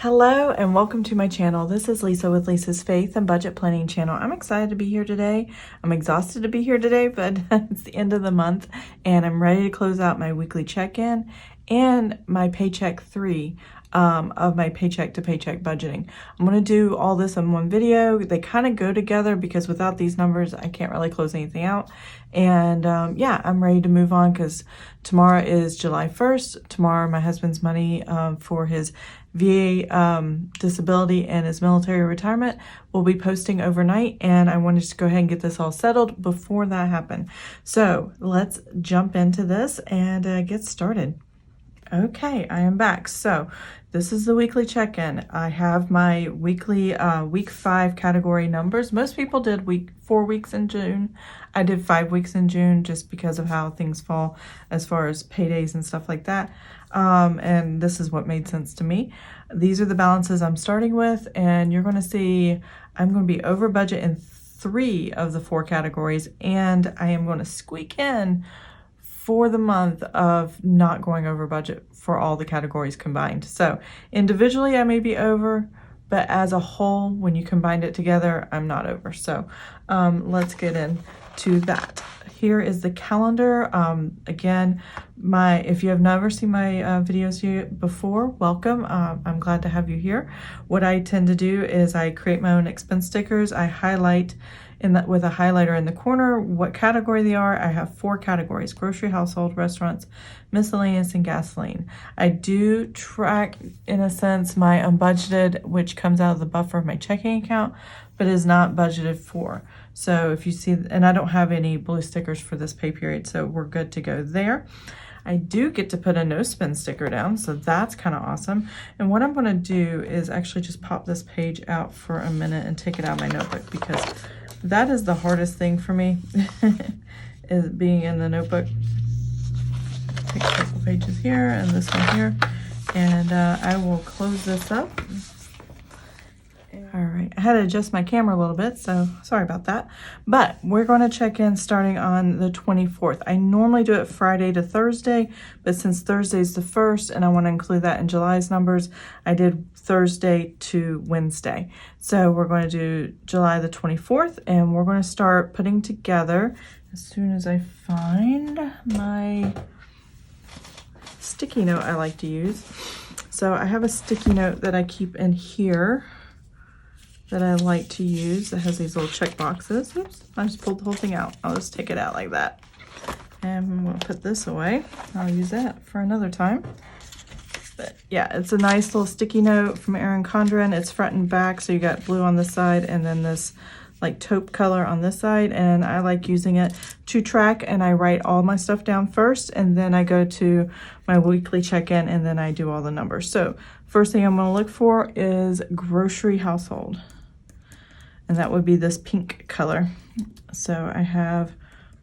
Hello and welcome to my channel. This is Lisa with Lisa's Faith and Budget Planning channel. I'm excited to be here today. I'm exhausted to be here today, but it's the end of the month and I'm ready to close out my weekly check-in and my Paycheck 3 of my paycheck to paycheck budgeting. I'm going to do all this in one video. They kind of go together because without these numbers, I can't really close anything out. And yeah, I'm ready to move on because tomorrow is July 1st. Tomorrow, my husband's money for his VA disability and his military retirement will be posting overnight, and I wanted to go ahead and get this all settled before that happened. So let's jump into this and get started. Okay, I am back. So this is the weekly check-in. I have my weekly week 5 category numbers. Most people did 4 weeks in June. I did 5 weeks in June just because of how things fall as far as paydays and stuff like that. And this is what made sense to me. These are the balances I'm starting with, and you're going to see I'm going to be over budget in 3 of the 4 categories, and I am going to squeak in for the month of not going over budget for all the categories combined. So individually I may be over, but as a whole, when you combine it together, I'm not over. So let's get into that. Here is the calendar. Again, if you have never seen my videos here before, welcome. I'm glad to have you here. What I tend to do is I create my own expense stickers. I highlight with a highlighter in the corner what category they are. I have 4 categories: grocery, household, restaurants, miscellaneous, and gasoline. I do track, in a sense, my unbudgeted, which comes out of the buffer of my checking account, but is not budgeted for. So if you see, and I don't have any blue stickers for this pay period, so we're good to go there. I do get to put a no spend sticker down, so that's kind of awesome. And what I'm going to do is actually just pop this page out for a minute and take it out of my notebook, because that is the hardest thing for me, is being in the notebook. Take a couple pages here and this one here, and I will close this up. All right, I had to adjust my camera a little bit, so sorry about that. But we're going to check in starting on the 24th. I normally do it Friday to Thursday, but since Thursday's the 1st and I want to include that in July's numbers, I did Thursday to Wednesday. So we're going to do July the 24th, and we're going to start putting together as soon as I find my sticky note I like to use. So I have a sticky note that I keep in here that I like to use that has these little check boxes. Oops, I just pulled the whole thing out. I'll just take it out like that. And I'm gonna put this away. I'll use that for another time. But yeah, it's a nice little sticky note from Erin Condren. It's front and back, so you got blue on this side and then this like taupe color on this side, and I like using it to track, and I write all my stuff down first, and then I go to my weekly check-in, and then I do all the numbers. So first thing I'm gonna look for is grocery household, and that would be this pink color. So I have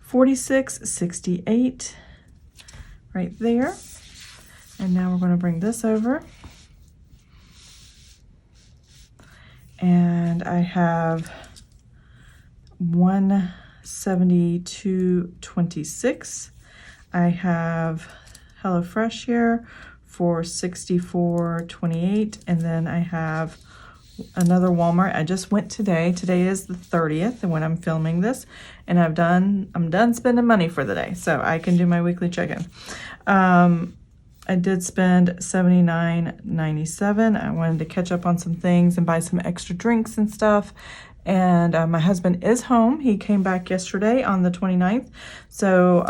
46.68 right there. And now we're going to bring this over. And I have 172.26. I have HelloFresh here for 64.28, and then I have another Walmart. I just went today. Today is the 30th when I'm filming this, and I'm done spending money for the day, so I can do my weekly check-in. I did spend $79.97. I wanted to catch up on some things and buy some extra drinks and stuff. And my husband is home. He came back yesterday on the 29th. So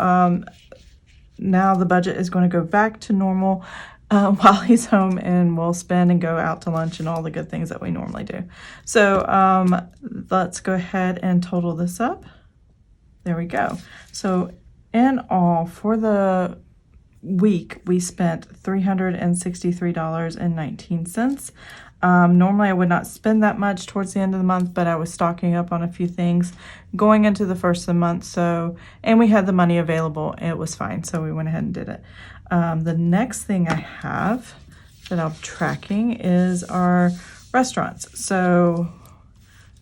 now the budget is going to go back to normal while he's home, and we'll spend and go out to lunch and all the good things that we normally do. So let's go ahead and total this up. There we go. So in all, for the week, we spent $363.19. Normally I would not spend that much towards the end of the month, but I was stocking up on a few things going into the first of the month. So, and we had the money available, and it was fine. So we went ahead and did it. The next thing I have that I'm tracking is our restaurants. So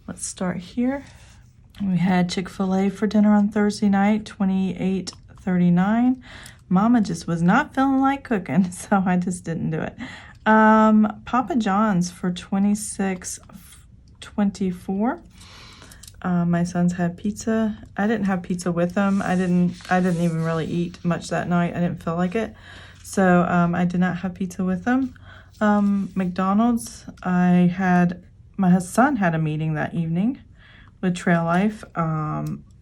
let's start here. We had Chick-fil-A for dinner on Thursday night, $28.39. Mama just was not feeling like cooking, so I just didn't do it. Papa John's for $26.24. My sons had pizza. I didn't have pizza with them. I didn't even really eat much that night. I didn't feel like it. So I did not have pizza with them. McDonald's, my son had a meeting that evening with Trail Life.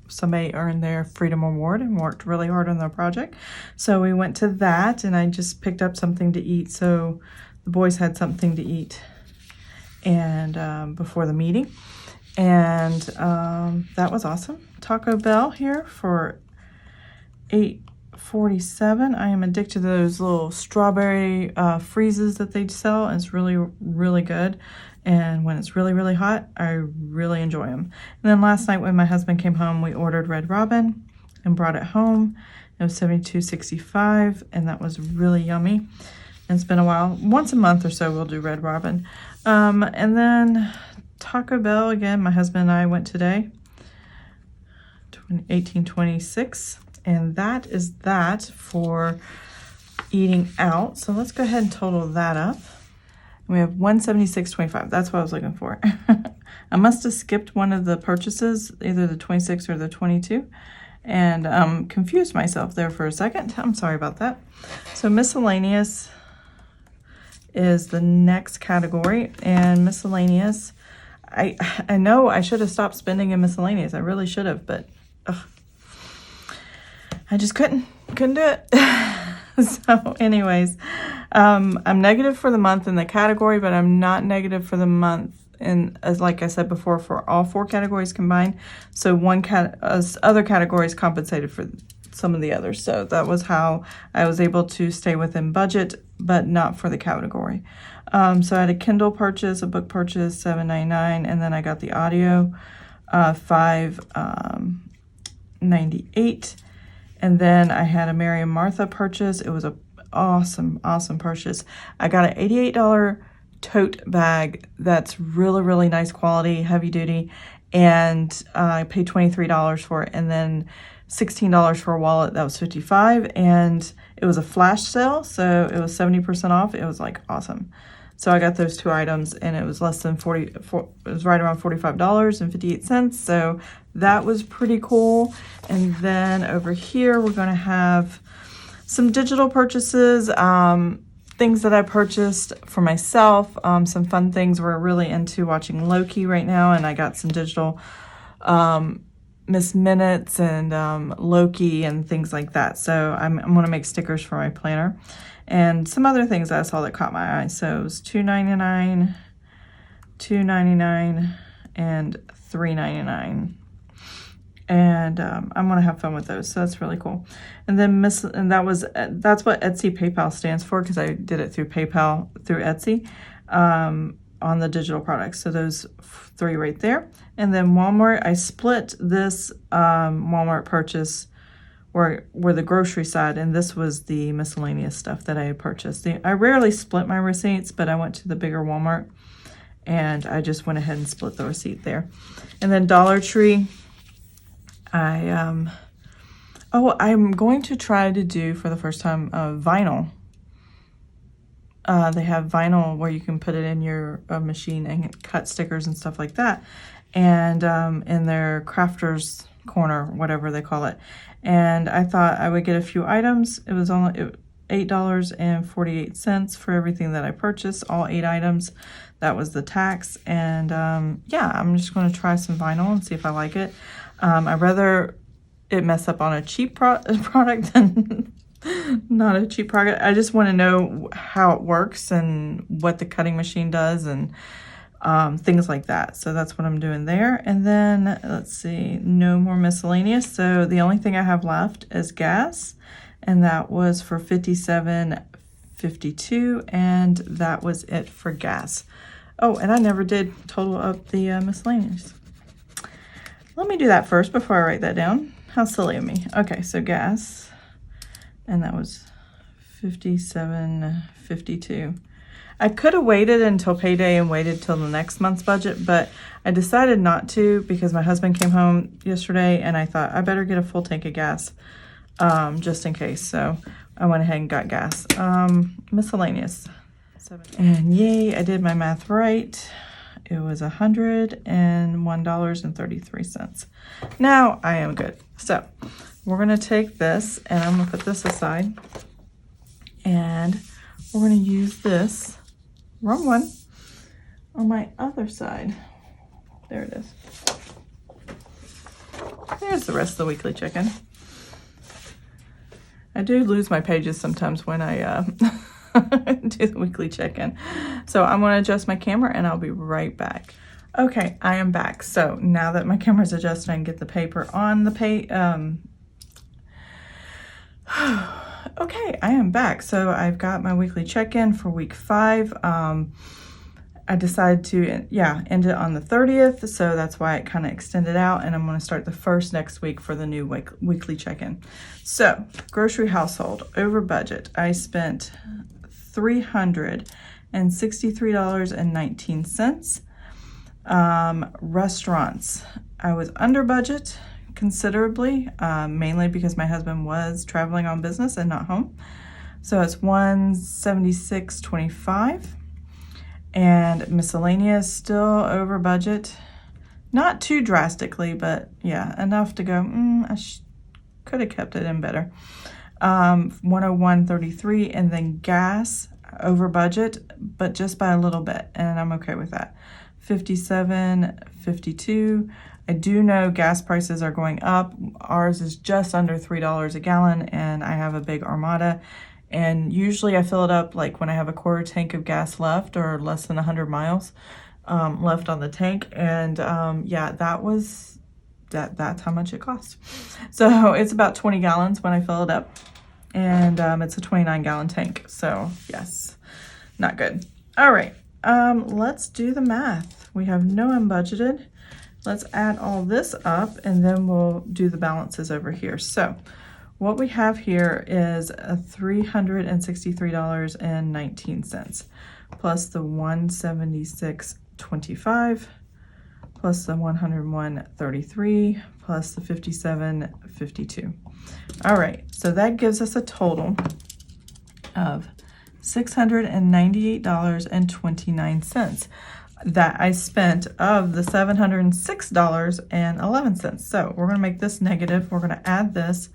Somebody earned their Freedom Award and worked really hard on their project. So we went to that, and I just picked up something to eat. So the boys had something to eat and before the meeting. And that was awesome. Taco Bell here for $8.47. I am addicted to those little strawberry freezes that they sell. It's really, really good. And when it's really, really hot, I really enjoy them. And then last night when my husband came home, we ordered Red Robin and brought it home. It was $72.65, and that was really yummy. And it's been a while. Once a month or so, we'll do Red Robin. And then Taco Bell, again, my husband and I went today, $18.26. And that is that for eating out. So let's go ahead and total that up. We have $176.25. That's what I was looking for. I must have skipped one of the purchases, either the 26 or the 22, and confused myself there for a second. I'm sorry about that. So miscellaneous is the next category, and miscellaneous, I know I should have stopped spending in miscellaneous. I really should have, but I just couldn't do it. So anyways, I'm negative for the month in the category, but I'm not negative for the month in, as like I said before, for all four categories combined. So other categories compensated for some of the others. So that was how I was able to stay within budget, but not for the category. So I had a Kindle purchase, a book purchase, $7.99, and then I got the audio, $5.98. And then I had a Mary and Martha purchase. It was a awesome purchase. I got an $88 tote bag that's really, really nice quality, heavy duty, and I paid $23 for it, and then $16 for a wallet. That was $55, and it was a flash sale, so it was 70% off. It was like awesome. So I got those two items, and it was less than it was right around $45.58. So that was pretty cool. And then over here, we're going to have some digital purchases, things that I purchased for myself, some fun things. We're really into watching Loki right now, and I got some digital Miss Minutes and Loki and things like that. So I'm going to make stickers for my planner. And some other things I saw that caught my eye. So it was $2.99, $2.99, and $3.99. And I'm gonna have fun with those, so that's really cool. And then that's what Etsy PayPal stands for, because I did it through PayPal through Etsy on the digital products. So those three right there. And then Walmart, I split this Walmart purchase were the grocery side, and this was the miscellaneous stuff that I had purchased. I rarely split my receipts, but I went to the bigger Walmart, and I just went ahead and split the receipt there. And then Dollar Tree, I'm going to try to do for the first time vinyl. They have vinyl where you can put it in your machine and cut stickers and stuff like that. And in their crafters corner, whatever they call it. And I thought I would get a few items. It was only $8.48 for everything that I purchased, all 8 items. That was the tax. And yeah, I'm just going to try some vinyl and see if I like it. I'd rather it mess up on a cheap product than not a cheap product. I just want to know how it works and what the cutting machine does and things like that. So that's what I'm doing there. And then let's see, no more miscellaneous. So the only thing I have left is gas, and that was for $57.52, and that was it for gas. Oh, and I never did total up the miscellaneous. Let me do that first before I write that down. How silly of me. Okay, so gas, and that was $57.52. I could have waited until payday and waited till the next month's budget, but I decided not to because my husband came home yesterday, and I thought I better get a full tank of gas just in case. So I went ahead and got gas. Miscellaneous. And yay, I did my math right. It was $101.33. Now I am good. So we're gonna take this and I'm gonna put this aside and we're gonna use this, wrong one, on my other side. There it is. There's the rest of the weekly check-in. I do lose my pages sometimes when I do the weekly check-in. So I'm going to adjust my camera and I'll be right back. Okay, I am back. So now that my camera's adjusted, I can get the paper on the page. Okay, I am back. So I've got my weekly check-in for week 5. I decided to, end it on the 30th, so that's why it kind of extended out, and I'm going to start the first next week for the new weekly check-in. So, grocery household, over budget. I spent $363.19. Restaurants, I was under budget considerably, mainly because my husband was traveling on business and not home. So it's $176.25. And miscellaneous, still over budget. Not too drastically, but yeah, enough to go, I could have kept it in better. $101.33, and then gas, over budget, but just by a little bit, and I'm okay with that. $57.52. I do know gas prices are going up. Ours is just under $3 a gallon, and I have a big Armada. And usually I fill it up like when I have a quarter tank of gas left or less than 100 miles left on the tank. And yeah, that's how much it costs. So it's about 20 gallons when I fill it up. And it's a 29-gallon tank. So yes, not good. All right, let's do the math. We have no unbudgeted. Let's add all this up and then we'll do the balances over here. So what we have here is $363.19 plus the $176.25 plus the $101.33 plus the $57.52. All right, so that gives us a total of $698.29 that I spent of the $706.11. So we're going to make this negative. We're going to add this,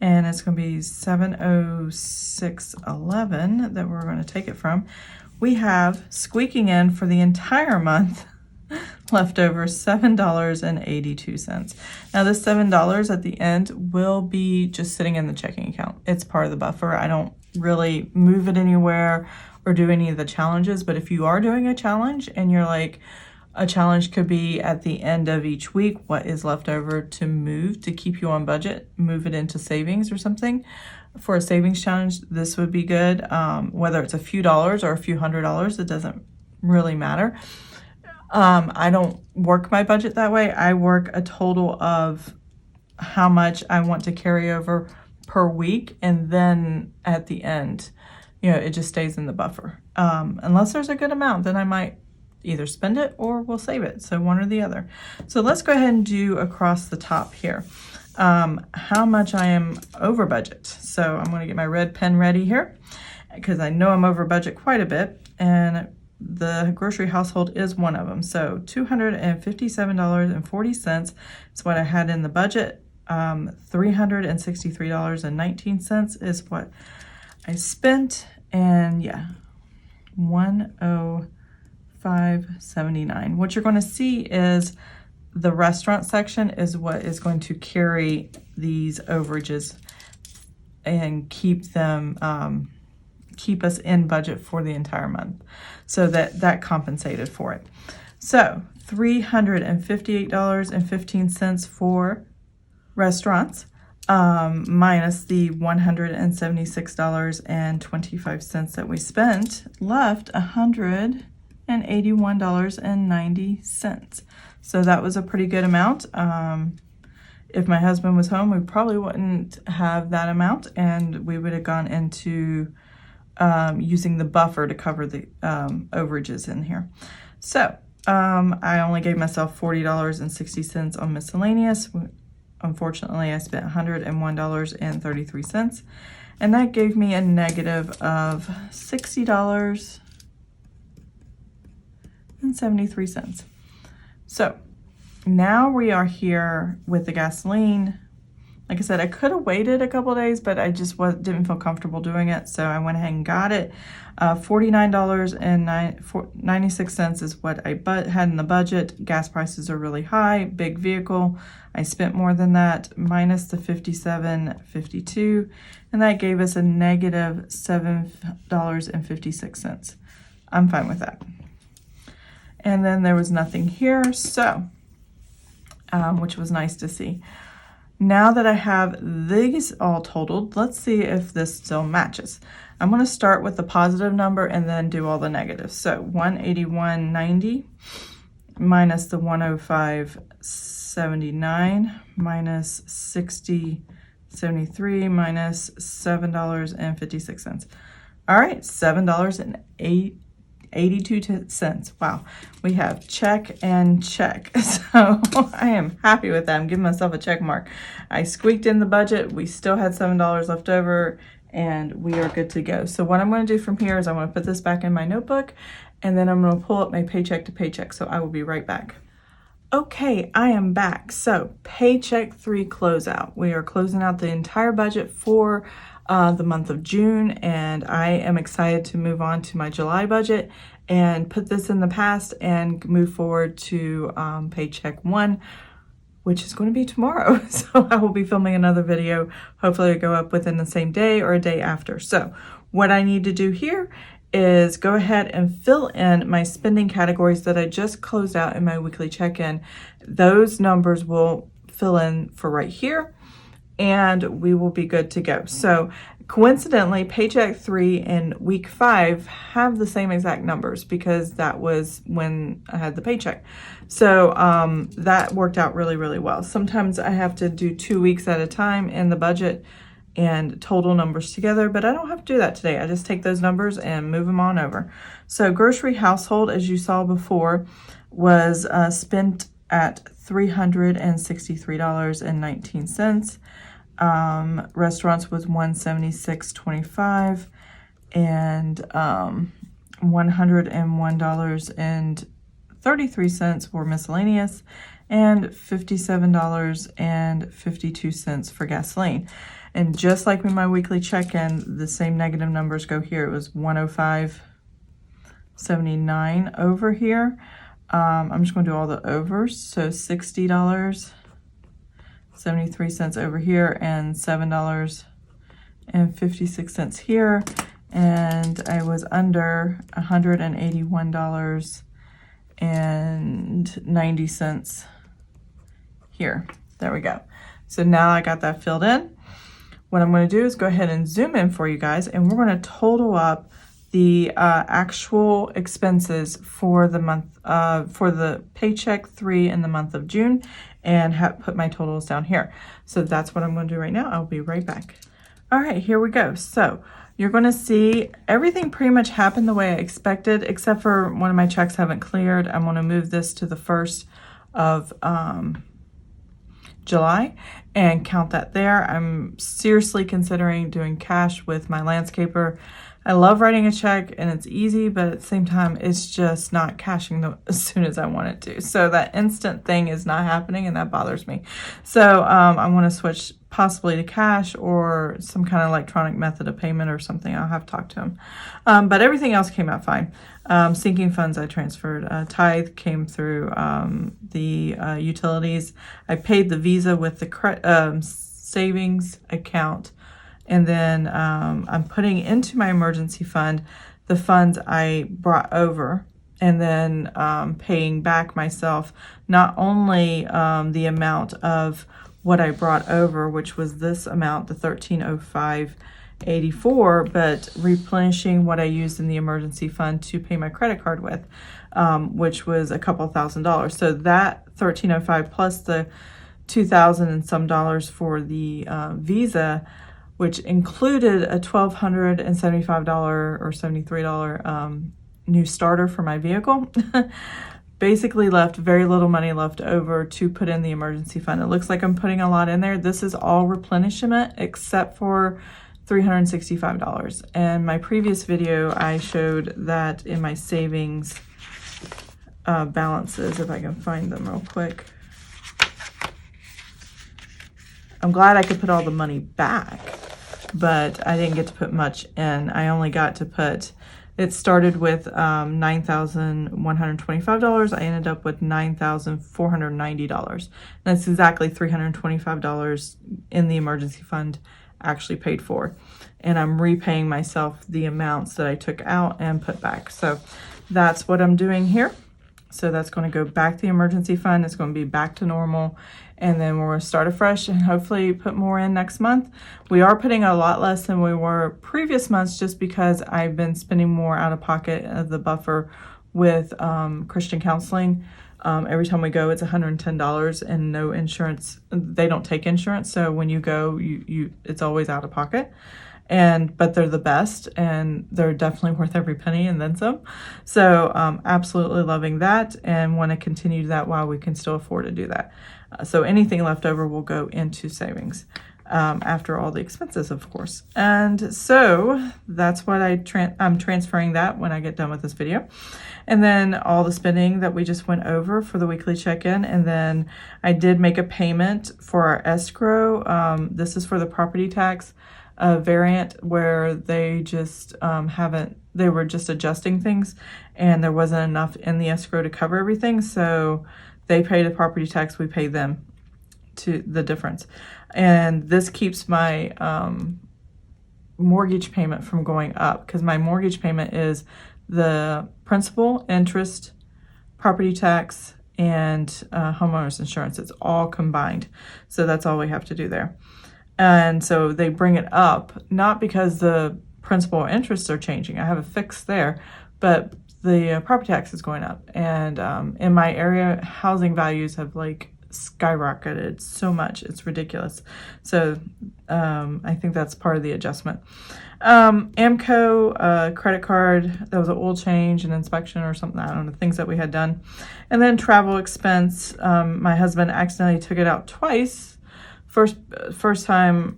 and it's going to be $706.11 that we're going to take it from. We have squeaking in for the entire month left over $7.82. Now this $7 at the end will be just sitting in the checking account. It's part of the buffer. I don't really move it anywhere or do any of the challenges, but if you are doing a challenge and you're like, a challenge could be at the end of each week, what is left over to move to keep you on budget, move it into savings or something. For a savings challenge, this would be good. Whether it's a few dollars or a few $100s, it doesn't really matter. I don't work my budget that way. I work a total of how much I want to carry over per week, and then at the end, it just stays in the buffer. Unless there's a good amount, then I might either spend it or we'll save it. So one or the other. So let's go ahead and do across the top here. How much I am over budget. So I'm going to get my red pen ready here because I know I'm over budget quite a bit, and the grocery household is one of them. So $257.40 is what I had in the budget. $363.19 is what I spent, and yeah, $105.79. What you're going to see is the restaurant section is what is going to carry these overages and keep them keep us in budget for the entire month. So that compensated for it. So $358.15 for restaurants, minus the $176.25 that we spent, left $181.90. So that was a pretty good amount. If my husband was home, we probably wouldn't have that amount, and we would have gone into using the buffer to cover the overages in here. So I only gave myself $40.60 on miscellaneous. Unfortunately, I spent $101.33, and that gave me a negative of $60 and 73 cents. So now we are here with the gasoline. Like I said, I could have waited a couple days, but I just didn't feel comfortable doing it. So I went ahead and got it. $49.96 is what I had in the budget. Gas prices are really high, big vehicle. I spent more than that, minus the $57.52, and that gave us a negative $7.56. I'm fine with that. And then there was nothing here, so, which was nice to see. Now that I have these all totaled, let's see if this still matches. I'm going to start with the positive number and then do all the negatives. So 181.90 minus the 105.79 minus 60.73 minus $7.56. All right, $7.82. Wow, we have check and check. So I am happy with that. I'm giving myself a check mark. I squeaked in the budget. We still had $7 left over, and we are good to go. So what I'm going to do from here is I'm going to put this back in my notebook, and then I'm going to pull up my paycheck to paycheck. So I will be right back. Okay, I am back. So Paycheck 3 closeout. We are closing out the entire budget for the month of June, and I am excited to move on to my July budget and put this in the past and move forward to Paycheck 1, which is going to be tomorrow. So I will be filming another video. Hopefully it'll go up within the same day or a day after. So what I need to do here is go ahead and fill in my spending categories that I just closed out in my weekly check-in. Those numbers will fill in for right here, and we will be good to go. So coincidentally, Paycheck 3 and week 5 have the same exact numbers because that was when I had the paycheck. So that worked out really, really well. Sometimes I have to do 2 weeks at a time in the budget and total numbers together, but I don't have to do that today. I just take those numbers and move them on over. So grocery household, as you saw before, was spent at $363.19. Restaurants was $176.25, and $101.33 were miscellaneous, and $57.52 for gasoline. And just like with my weekly check-in, the same negative numbers go here. It was $105.79 over here. I'm just going to do all the overs. So $60.73 over here, and $7.56 here. And I was under $181.90 here. There we go. So now I got that filled in. What I'm going to do is go ahead and zoom in for you guys, and we're going to total up the actual expenses for the month, for the Paycheck 3 in the month of June, and put my totals down here. So that's what I'm going to do right now. I'll be right back. All right, here we go. So you're going to see everything pretty much happened the way I expected, except for one of my checks haven't cleared. I'm going to move this to the 1st of July and count that there. I'm seriously considering doing cash with my landscaper. I love writing a check and it's easy, but at the same time, it's just not cashing as soon as I want it to. So that instant thing is not happening, and that bothers me. So I want to switch possibly to cash or some kind of electronic method of payment or something. I'll have to talk to him. But everything else came out fine. Sinking funds I transferred. Tithe came through the utilities. I paid the Visa with the savings account. And then I'm putting into my emergency fund the funds I brought over, and then paying back myself not only the amount of what I brought over, which was this amount, the $1305.84, but replenishing what I used in the emergency fund to pay my credit card with, which was a couple $1,000s. So that $1305 plus the $2,000 and some dollars for the Visa, which included a $1,275 or $73 new starter for my vehicle, basically left very little money left over to put in the emergency fund. It looks like I'm putting a lot in there. This is all replenishment except for $365. And my previous video, I showed that in my savings balances, if I can find them real quick. I'm glad I could put all the money back, but I didn't get to put much in. I only got to put, it started with $9,125. I ended up with $9,490. That's exactly $325 in the emergency fund actually paid for. And I'm repaying myself the amounts that I took out and put back. So that's what I'm doing here. So that's going to go back to the emergency fund. It's going to be back to normal. And then we're going to start afresh and hopefully put more in next month. We are putting a lot less than we were previous months just because I've been spending more out of pocket of the buffer with Christian counseling. Every time we go, it's $110 and no insurance. They don't take insurance. So when you go, it's always out of pocket. But they're the best and they're definitely worth every penny and then some. So absolutely loving that and want to continue that while we can still afford to do that. So anything left over will go into savings after all the expenses, of course. And so that's what I'm transferring that when I get done with this video. And then all the spending that we just went over for the weekly check-in. And then I did make a payment for our escrow. This is for the property tax variant where they just they were just adjusting things and there wasn't enough in the escrow to cover everything. So they pay the property tax, we pay them to the difference. And this keeps my mortgage payment from going up because my mortgage payment is the principal, interest, property tax, and homeowner's insurance. It's all combined. So that's all we have to do there. And so they bring it up, not because the principal or interests are changing. I have a fix there, but the property tax is going up. And in my area, housing values have like skyrocketed so much. It's ridiculous. So I think that's part of the adjustment. AMCO credit card, that was an oil change, an inspection or something, I don't know, things that we had done. And then travel expense, my husband accidentally took it out twice. First time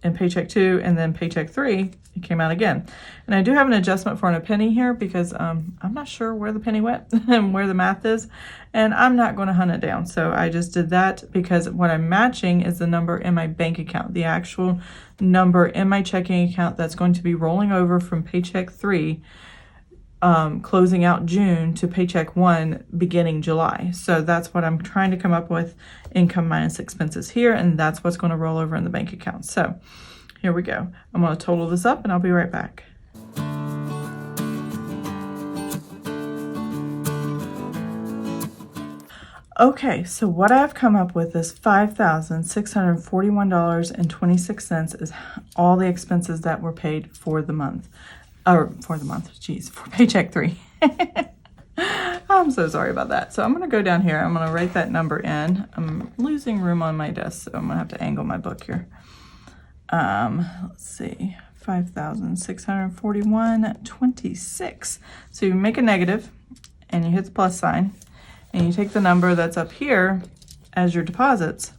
in Paycheck 2 and then Paycheck 3, it came out again. And I do have an adjustment for a penny here because I'm not sure where the penny went and where the math is. And I'm not going to hunt it down. So I just did that because what I'm matching is the number in my bank account, the actual number in my checking account that's going to be rolling over from Paycheck 3 closing out June to Paycheck 1 beginning July. So that's what I'm trying to come up with, income minus expenses here, and that's what's going to roll over in the bank account. So here we go. I'm going to total this up and I'll be right back. Okay, so what I've come up with is $5,641.26 is all the expenses that were paid for the month. For Paycheck 3. I'm so sorry about that. So I'm going to go down here. I'm going to write that number in. I'm losing room on my desk, so I'm going to have to angle my book here. Let's see, 5,641.26. So you make a negative, and you hit the plus sign, and you take the number that's up here as your deposits,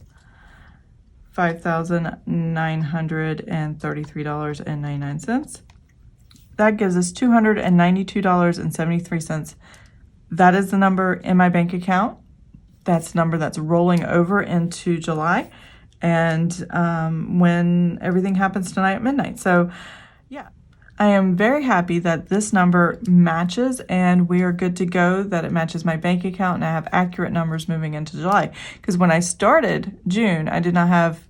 $5,933.99. That gives us $292.73. That is the number in my bank account. That's the number that's rolling over into July. And when everything happens tonight at midnight. So yeah, I am very happy that this number matches and we are good to go, that it matches my bank account and I have accurate numbers moving into July. Because when I started June, I did not have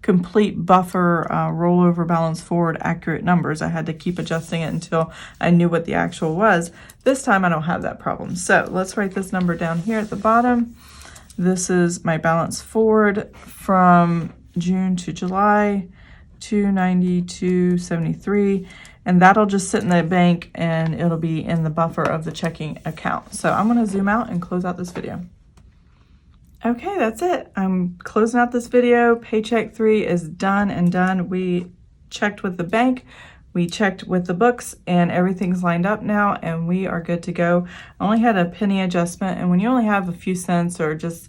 complete buffer rollover balance forward accurate numbers. I had to keep adjusting it until I knew what the actual was. This time I don't have that problem. So let's write this number down here at the bottom. This is my balance forward from June to July, $292.73, and that'll just sit in the bank and it'll be in the buffer of the checking account. So I'm going to zoom out and close out this video. Okay, that's it. I'm closing out this video. Paycheck 3 is done and done. We checked with the bank, we checked with the books, and everything's lined up now, and we are good to go. I only had a penny adjustment, and when you only have a few cents, or just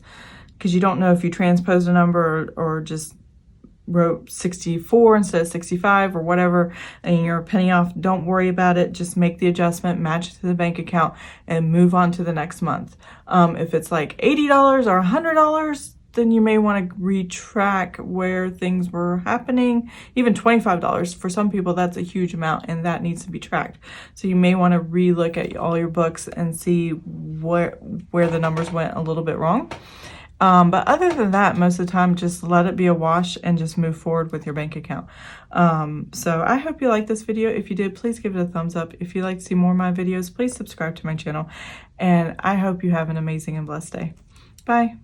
because you don't know if you transposed a number or just wrote 64 instead of 65 or whatever, and you're a penny off, don't worry about it. Just make the adjustment, match it to the bank account, and move on to the next month. If it's like $80 or $100, then you may want to retrack where things were happening. Even $25, for some people, that's a huge amount, and that needs to be tracked. So you may want to relook at all your books and see where the numbers went a little bit wrong. But other than that, most of the time, just let it be a wash and just move forward with your bank account. So I hope you liked this video. If you did, please give it a thumbs up. If you'd like to see more of my videos, please subscribe to my channel. And I hope you have an amazing and blessed day. Bye.